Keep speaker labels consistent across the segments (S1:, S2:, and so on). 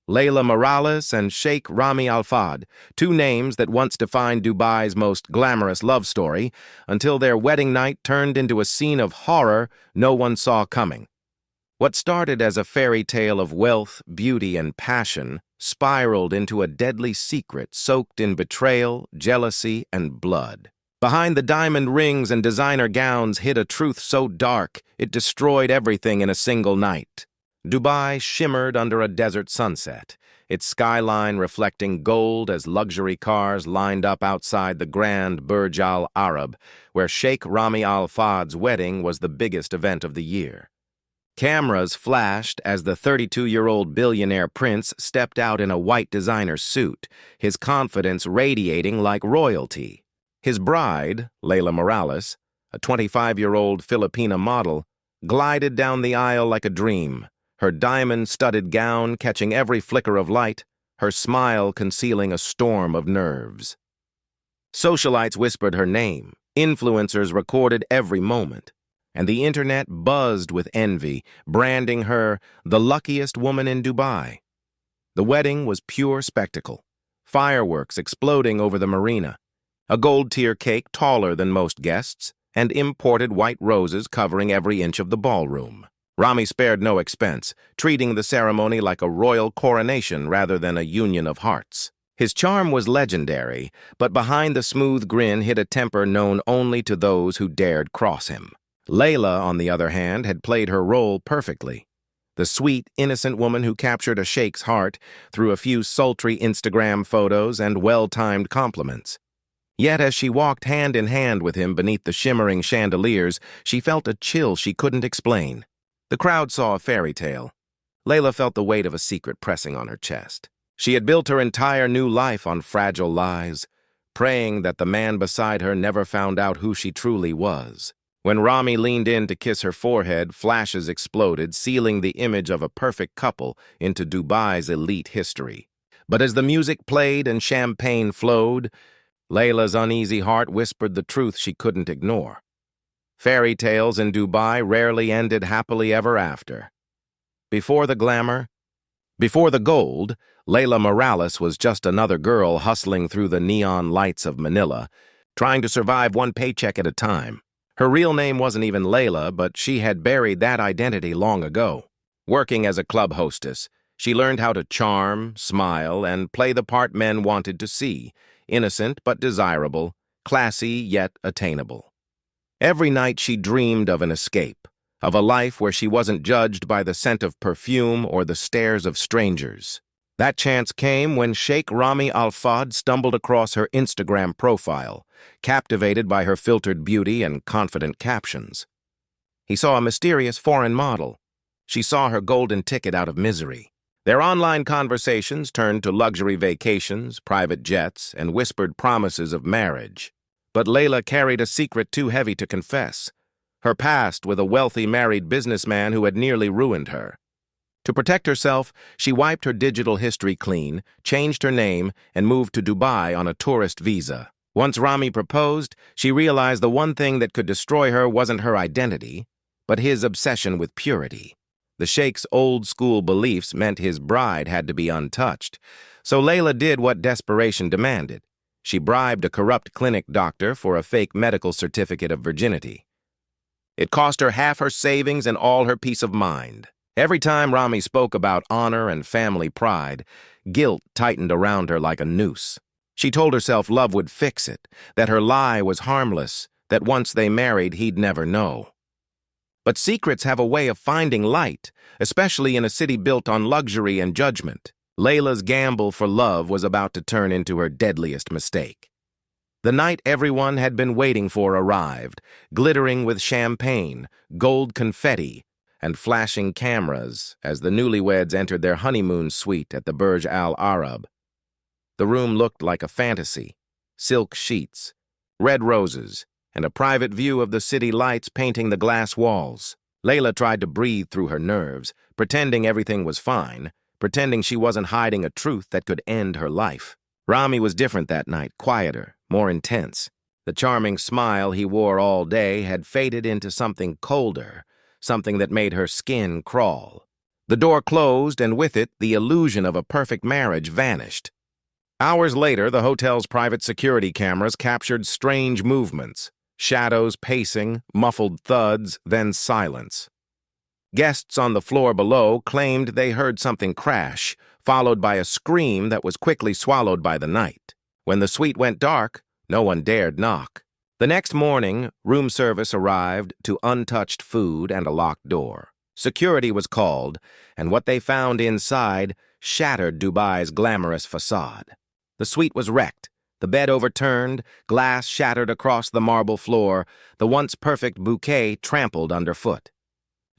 S1: Layla Morales and Sheikh Rami Al Fahd, two names that once defined Dubai's most glamorous love story, until their wedding night turned into a scene of horror no one saw coming. What started as a fairy tale of wealth, beauty, and passion spiraled into a deadly secret soaked in betrayal, jealousy, and blood. Behind the diamond rings and designer gowns hid a truth so dark it destroyed everything in a single night. Dubai shimmered under a desert sunset, its skyline reflecting gold as luxury cars lined up outside the grand Burj Al Arab, where Sheikh Rami Al Fahd's wedding was the biggest event of the year. Cameras flashed as the 32-year-old billionaire prince stepped out in a white designer suit, his confidence radiating like royalty. His bride, Layla Morales, a 25-year-old Filipina model, glided down the aisle like a dream, her diamond-studded gown catching every flicker of light, her smile concealing a storm of nerves. Socialites whispered her name, influencers recorded every moment, and the internet buzzed with envy, branding her the luckiest woman in Dubai. The wedding was pure spectacle, fireworks exploding over the marina, a gold-tier cake taller than most guests, and imported white roses covering every inch of the ballroom. Rami spared no expense, treating the ceremony like a royal coronation rather than a union of hearts. His charm was legendary, but behind the smooth grin hid a temper known only to those who dared cross him. Layla, on the other hand, had played her role perfectly. The sweet, innocent woman who captured a sheikh's heart through a few sultry Instagram photos and well-timed compliments. Yet as she walked hand in hand with him beneath the shimmering chandeliers, she felt a chill she couldn't explain. The crowd saw a fairy tale. Layla felt the weight of a secret pressing on her chest. She had built her entire new life on fragile lies, praying that the man beside her never found out who she truly was. When Rami leaned in to kiss her forehead, flashes exploded, sealing the image of a perfect couple into Dubai's elite history. But as the music played and champagne flowed, Layla's uneasy heart whispered the truth she couldn't ignore. Fairy tales in Dubai rarely ended happily ever after. Before the glamour, before the gold, Layla Morales was just another girl hustling through the neon lights of Manila, trying to survive one paycheck at a time. Her real name wasn't even Layla, but she had buried that identity long ago. Working as a club hostess, she learned how to charm, smile, and play the part men wanted to see, innocent but desirable, classy yet attainable. Every night she dreamed of an escape, of a life where she wasn't judged by the scent of perfume or the stares of strangers. That chance came when Sheikh Rami Al Fahd stumbled across her Instagram profile, captivated by her filtered beauty and confident captions. He saw a mysterious foreign model. She saw her golden ticket out of misery. Their online conversations turned to luxury vacations, private jets, and whispered promises of marriage. But Layla carried a secret too heavy to confess, her past with a wealthy married businessman who had nearly ruined her. To protect herself, she wiped her digital history clean, changed her name, and moved to Dubai on a tourist visa. Once Rami proposed, she realized the one thing that could destroy her wasn't her identity, but his obsession with purity. The Sheikh's old-school beliefs meant his bride had to be untouched, so Layla did what desperation demanded. She bribed a corrupt clinic doctor for a fake medical certificate of virginity. It cost her half her savings and all her peace of mind. Every time Rami spoke about honor and family pride, guilt tightened around her like a noose. She told herself love would fix it, that her lie was harmless, that once they married he'd never know. But secrets have a way of finding light, especially in a city built on luxury and judgment. Layla's gamble for love was about to turn into her deadliest mistake. The night everyone had been waiting for arrived, glittering with champagne, gold confetti, and flashing cameras as the newlyweds entered their honeymoon suite at the Burj Al Arab. The room looked like a fantasy: silk sheets, red roses, and a private view of the city lights painting the glass walls. Layla tried to breathe through her nerves, pretending everything was fine, pretending she wasn't hiding a truth that could end her life. Rami was different that night, quieter, more intense. The charming smile he wore all day had faded into something colder, something that made her skin crawl. The door closed, and with it, the illusion of a perfect marriage vanished. Hours later, the hotel's private security cameras captured strange movements. Shadows pacing, muffled thuds, then silence. Guests on the floor below claimed they heard something crash, followed by a scream that was quickly swallowed by the night. When the suite went dark, no one dared knock. The next morning, room service arrived to untouched food and a locked door. Security was called, and what they found inside shattered Dubai's glamorous facade. The suite was wrecked, the bed overturned, glass shattered across the marble floor, the once perfect bouquet trampled underfoot.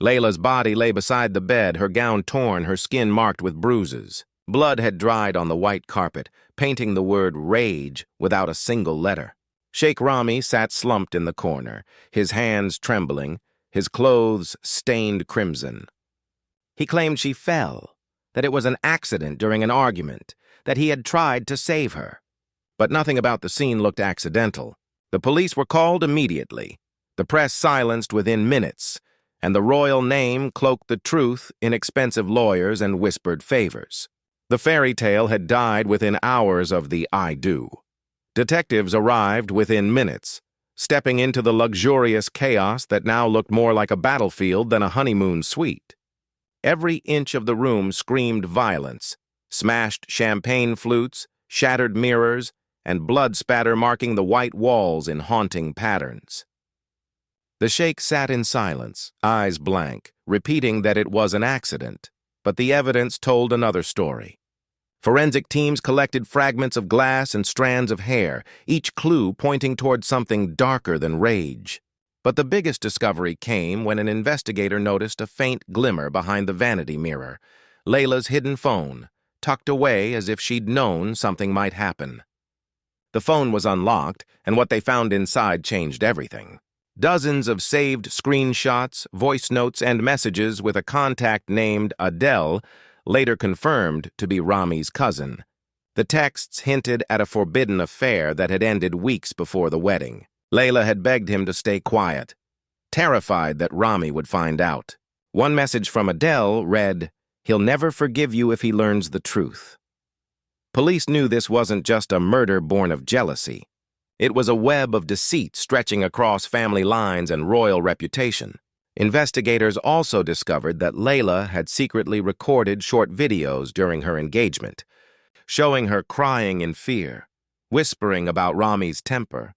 S1: Layla's body lay beside the bed, her gown torn, her skin marked with bruises. Blood had dried on the white carpet, painting the word rage without a single letter. Sheikh Rami sat slumped in the corner, his hands trembling, his clothes stained crimson. He claimed she fell, that it was an accident during an argument, that he had tried to save her. But nothing about the scene looked accidental. The police were called immediately, the press silenced within minutes, and the royal name cloaked the truth in expensive lawyers and whispered favors. The fairy tale had died within hours of the I do. Detectives arrived within minutes, stepping into the luxurious chaos that now looked more like a battlefield than a honeymoon suite. Every inch of the room screamed violence, smashed champagne flutes, shattered mirrors, and blood spatter marking the white walls in haunting patterns. The sheikh sat in silence, eyes blank, repeating that it was an accident, but the evidence told another story. Forensic teams collected fragments of glass and strands of hair, each clue pointing toward something darker than rage. But the biggest discovery came when an investigator noticed a faint glimmer behind the vanity mirror, Layla's hidden phone, tucked away as if she'd known something might happen. The phone was unlocked, and what they found inside changed everything. Dozens of saved screenshots, voice notes, and messages with a contact named Adele, later confirmed to be Rami's cousin. The texts hinted at a forbidden affair that had ended weeks before the wedding. Layla had begged him to stay quiet, terrified that Rami would find out. One message from Adele read, "He'll never forgive you if he learns the truth." Police knew this wasn't just a murder born of jealousy. It was a web of deceit stretching across family lines and royal reputation. Investigators also discovered that Layla had secretly recorded short videos during her engagement, showing her crying in fear, whispering about Rami's temper,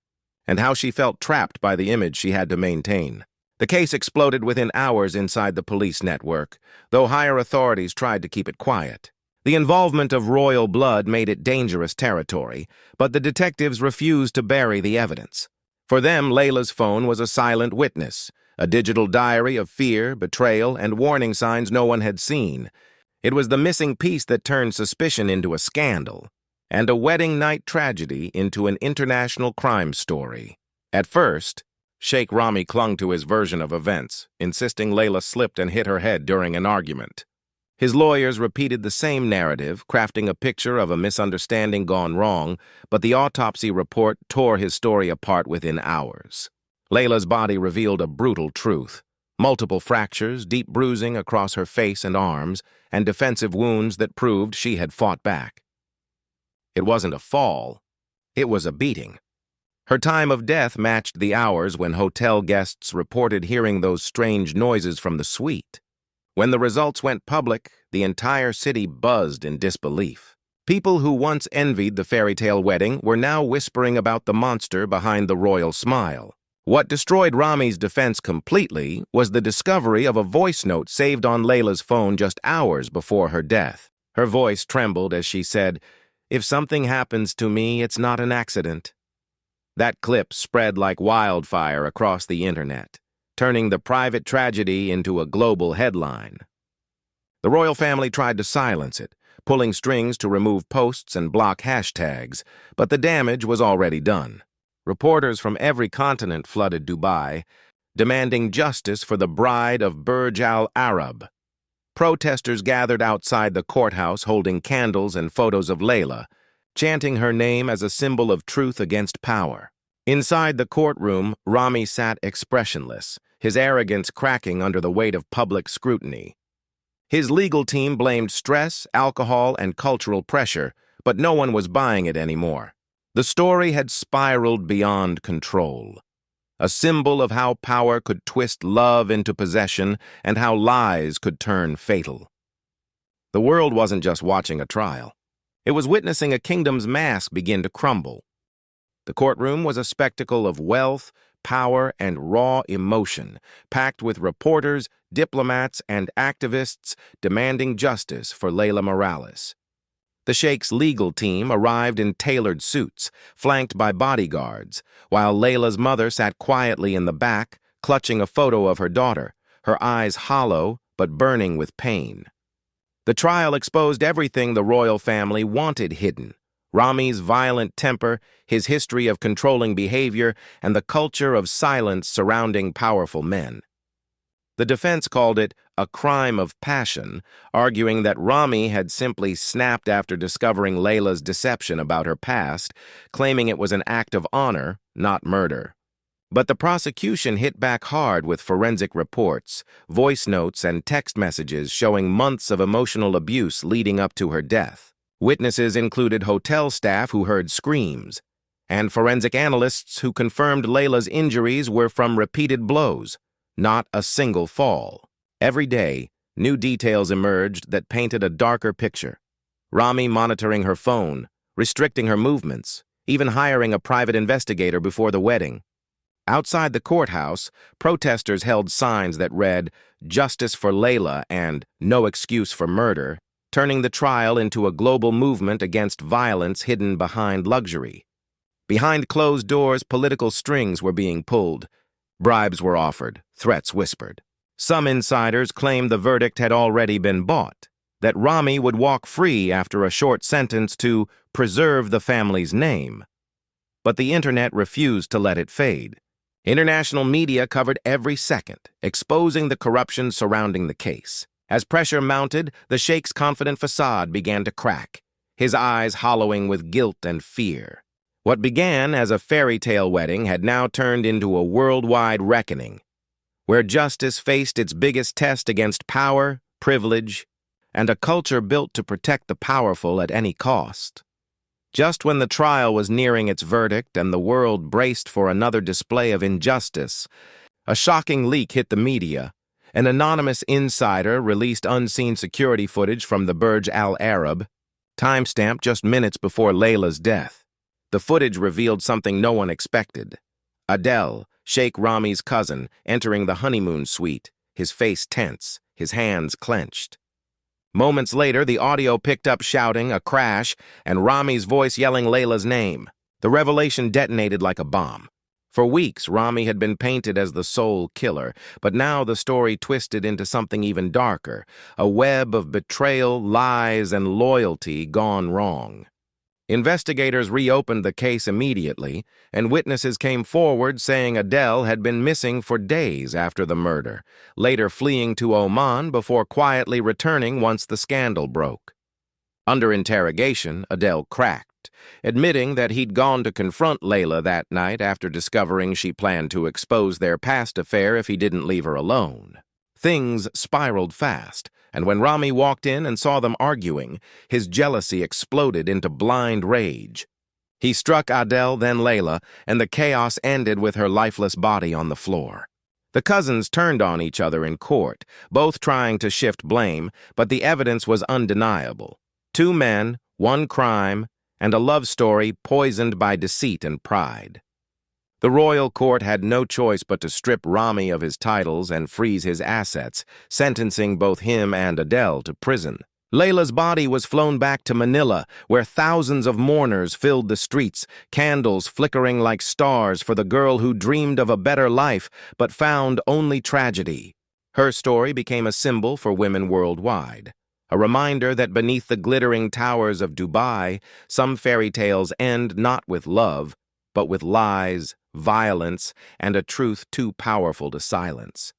S1: and how she felt trapped by the image she had to maintain. The case exploded within hours inside the police network, though higher authorities tried to keep it quiet. The involvement of royal blood made it dangerous territory, but the detectives refused to bury the evidence. For them, Layla's phone was a silent witness, a digital diary of fear, betrayal, and warning signs no one had seen. It was the missing piece that turned suspicion into a scandal, and a wedding night tragedy into an international crime story. At first, Sheikh Rami clung to his version of events, insisting Layla slipped and hit her head during an argument. His lawyers repeated the same narrative, crafting a picture of a misunderstanding gone wrong, but the autopsy report tore his story apart within hours. Layla's body revealed a brutal truth: multiple fractures, deep bruising across her face and arms, and defensive wounds that proved she had fought back. It wasn't a fall, it was a beating. Her time of death matched the hours when hotel guests reported hearing those strange noises from the suite. When the results went public, the entire city buzzed in disbelief. People who once envied the fairytale wedding were now whispering about the monster behind the royal smile. What destroyed Rami's defense completely was the discovery of a voice note saved on Layla's phone just hours before her death. Her voice trembled as she said, "If something happens to me, it's not an accident." That clip spread like wildfire across the internet, turning the private tragedy into a global headline. The royal family tried to silence it, pulling strings to remove posts and block hashtags, but the damage was already done. Reporters from every continent flooded Dubai, demanding justice for the bride of Burj Al Arab. Protesters gathered outside the courthouse holding candles and photos of Layla, chanting her name as a symbol of truth against power. Inside the courtroom, Rami sat expressionless, his arrogance cracking under the weight of public scrutiny. His legal team blamed stress, alcohol, and cultural pressure, but no one was buying it anymore. The story had spiraled beyond control, a symbol of how power could twist love into possession and how lies could turn fatal. The world wasn't just watching a trial. It was witnessing a kingdom's mask begin to crumble. The courtroom was a spectacle of wealth, power, and raw emotion, packed with reporters, diplomats, and activists demanding justice for Layla Morales. The Sheikh's legal team arrived in tailored suits, flanked by bodyguards, while Layla's mother sat quietly in the back, clutching a photo of her daughter, her eyes hollow but burning with pain. The trial exposed everything the royal family wanted hidden: Rami's violent temper, his history of controlling behavior, and the culture of silence surrounding powerful men. The defense called it a crime of passion, arguing that Rami had simply snapped after discovering Layla's deception about her past, claiming it was an act of honor, not murder. But the prosecution hit back hard with forensic reports, voice notes, and text messages showing months of emotional abuse leading up to her death. Witnesses included hotel staff who heard screams, and forensic analysts who confirmed Layla's injuries were from repeated blows, not a single fall. Every day, new details emerged that painted a darker picture. Rami monitoring her phone, restricting her movements, even hiring a private investigator before the wedding. Outside the courthouse, protesters held signs that read, "Justice for Layla" and "No excuse for murder," turning the trial into a global movement against violence hidden behind luxury. Behind closed doors, political strings were being pulled. Bribes were offered, threats whispered. Some insiders claimed the verdict had already been bought, that Rami would walk free after a short sentence to preserve the family's name. But the internet refused to let it fade. International media covered every second, exposing the corruption surrounding the case. As pressure mounted, the Sheikh's confident facade began to crack, his eyes hollowing with guilt and fear. What began as a fairy tale wedding had now turned into a worldwide reckoning, where justice faced its biggest test against power, privilege, and a culture built to protect the powerful at any cost. Just when the trial was nearing its verdict and the world braced for another display of injustice, a shocking leak hit the media. An anonymous insider released unseen security footage from the Burj Al Arab, timestamped just minutes before Layla's death. The footage revealed something no one expected. Adel, Sheikh Rami's cousin, entering the honeymoon suite, his face tense, his hands clenched. Moments later, the audio picked up shouting, a crash, and Rami's voice yelling Layla's name. The revelation detonated like a bomb. For weeks, Rami had been painted as the sole killer, but now the story twisted into something even darker, a web of betrayal, lies, and loyalty gone wrong. Investigators reopened the case immediately, and witnesses came forward saying Adele had been missing for days after the murder, later fleeing to Oman before quietly returning once the scandal broke. Under interrogation, Adele cracked, admitting that he'd gone to confront Layla that night after discovering she planned to expose their past affair if he didn't leave her alone. Things spiraled fast, and when Rami walked in and saw them arguing, his jealousy exploded into blind rage. He struck Adele, then Layla, and the chaos ended with her lifeless body on the floor. The cousins turned on each other in court, both trying to shift blame, but the evidence was undeniable. 2 men, 1 crime, and a love story poisoned by deceit and pride. The royal court had no choice but to strip Rami of his titles and freeze his assets, sentencing both him and Adele to prison. Layla's body was flown back to Manila, where thousands of mourners filled the streets, candles flickering like stars for the girl who dreamed of a better life but found only tragedy. Her story became a symbol for women worldwide, a reminder that beneath the glittering towers of Dubai, some fairy tales end not with love, but with lies, violence, and a truth too powerful to silence.